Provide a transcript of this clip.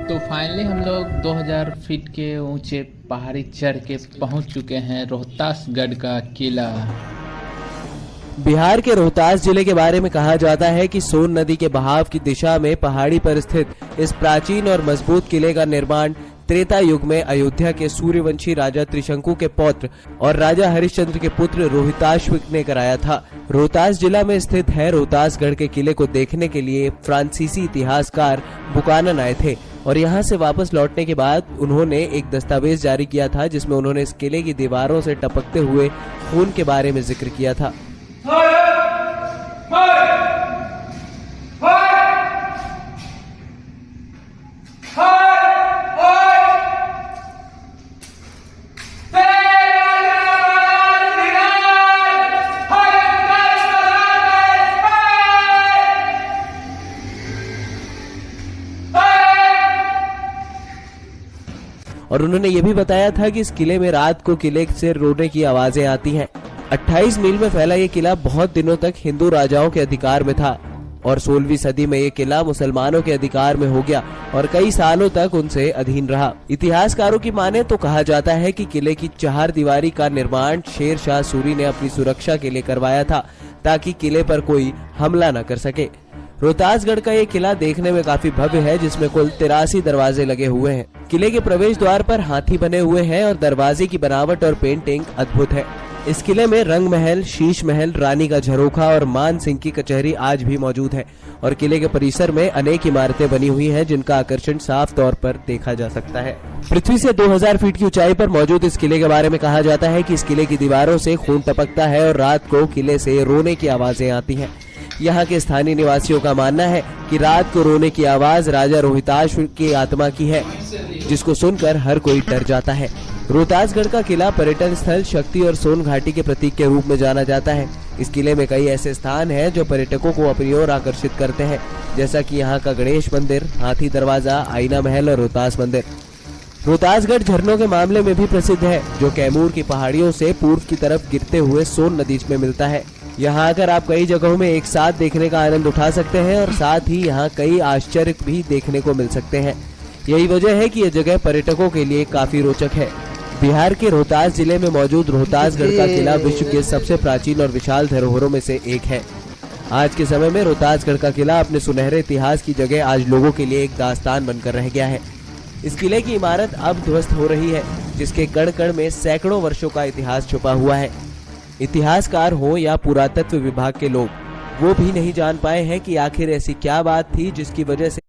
तो फाइनली हम लोग 2000 फीट के ऊंचे पहाड़ी चढ़ के पहुंच चुके हैं रोहतासगढ़ का किला। बिहार के रोहतास जिले के बारे में कहा जाता है कि सोन नदी के बहाव की दिशा में पहाड़ी पर स्थित इस प्राचीन और मजबूत किले का निर्माण त्रेता युग में अयोध्या के सूर्यवंशी राजा त्रिशंकु के पौत्र और राजा हरिश्चंद्र के पुत्र रोहिताश्विक ने कराया था। रोहतास जिला में स्थित है रोहतासगढ़ के किले को देखने के लिए फ्रांसीसी इतिहासकार बुकानन आए थे और यहाँ से वापस लौटने के बाद उन्होंने एक दस्तावेज जारी किया था जिसमें उन्होंने इस किले की दीवारों से टपकते हुए खून के बारे में जिक्र किया था। और उन्होंने ये भी बताया था कि इस किले में रात को किले से रोने की आवाजें आती हैं। 28 मील में फैला ये किला बहुत दिनों तक हिंदू राजाओं के अधिकार में था और 16वीं सदी में ये किला मुसलमानों के अधिकार में हो गया और कई सालों तक उनसे अधीन रहा। इतिहासकारों की माने तो कहा जाता है कि किले की चार दीवारी का निर्माण शेर शाह सूरी ने अपनी सुरक्षा के लिए करवाया था ताकि किले पर कोई हमला न कर सके। रोहतासगढ़ का ये किला देखने में काफी भव्य है जिसमें कुल 83 दरवाजे लगे हुए हैं। किले के प्रवेश द्वार पर हाथी बने हुए हैं और दरवाजे की बनावट और पेंटिंग अद्भुत है। इस किले में रंग महल, शीश महल, रानी का झरोखा और मान सिंह की कचहरी आज भी मौजूद है और किले के परिसर में अनेक इमारतें बनी हुई हैं जिनका आकर्षण साफ तौर पर देखा जा सकता है। पृथ्वी से 2000 फीट की ऊंचाई पर मौजूद इस किले के बारे में कहा जाता है कि इस किले की दीवारों से खून टपकता है और रात को किले से रोने की आवाजें आती हैं। यहाँ के स्थानीय निवासियों का मानना है कि रात को रोने की आवाज राजा रोहिताश्विक की आत्मा की है जिसको सुनकर हर कोई डर जाता है। रोहतासगढ़ का किला पर्यटन स्थल शक्ति और सोन घाटी के प्रतीक के रूप में जाना जाता है। इस किले में कई ऐसे स्थान हैं जो पर्यटकों को अपनी ओर आकर्षित करते हैं, जैसा कि यहाँ का गणेश मंदिर, हाथी दरवाजा, आईना महल और रोहतास मंदिर। रोहतासगढ़ झरनों के मामले में भी प्रसिद्ध है जो कैमूर की पहाड़ियों से पूर्व की तरफ गिरते हुए सोन नदी में मिलता है। यहाँ आकर आप कई जगहों में एक साथ देखने का आनंद उठा सकते हैं और साथ ही यहाँ कई आश्चर्य भी देखने को मिल सकते हैं। यही वजह है कि यह जगह पर्यटकों के लिए काफी रोचक है। बिहार के रोहतास जिले में मौजूद रोहतासगढ़ का किला विश्व के सबसे प्राचीन और विशाल धरोहरों में से एक है। आज के समय में रोहतासगढ़ का किला अपने सुनहरे इतिहास की जगह आज लोगों के लिए एक दास्तान बनकर रह गया है। इस किले की इमारत अब ध्वस्त हो रही है जिसके कण कण में सैकड़ों वर्षों का इतिहास छुपा हुआ है। इतिहासकार हो या पुरातत्व विभाग के लोग वो भी नहीं जान पाए हैं कि आखिर ऐसी क्या बात थी जिसकी वजह से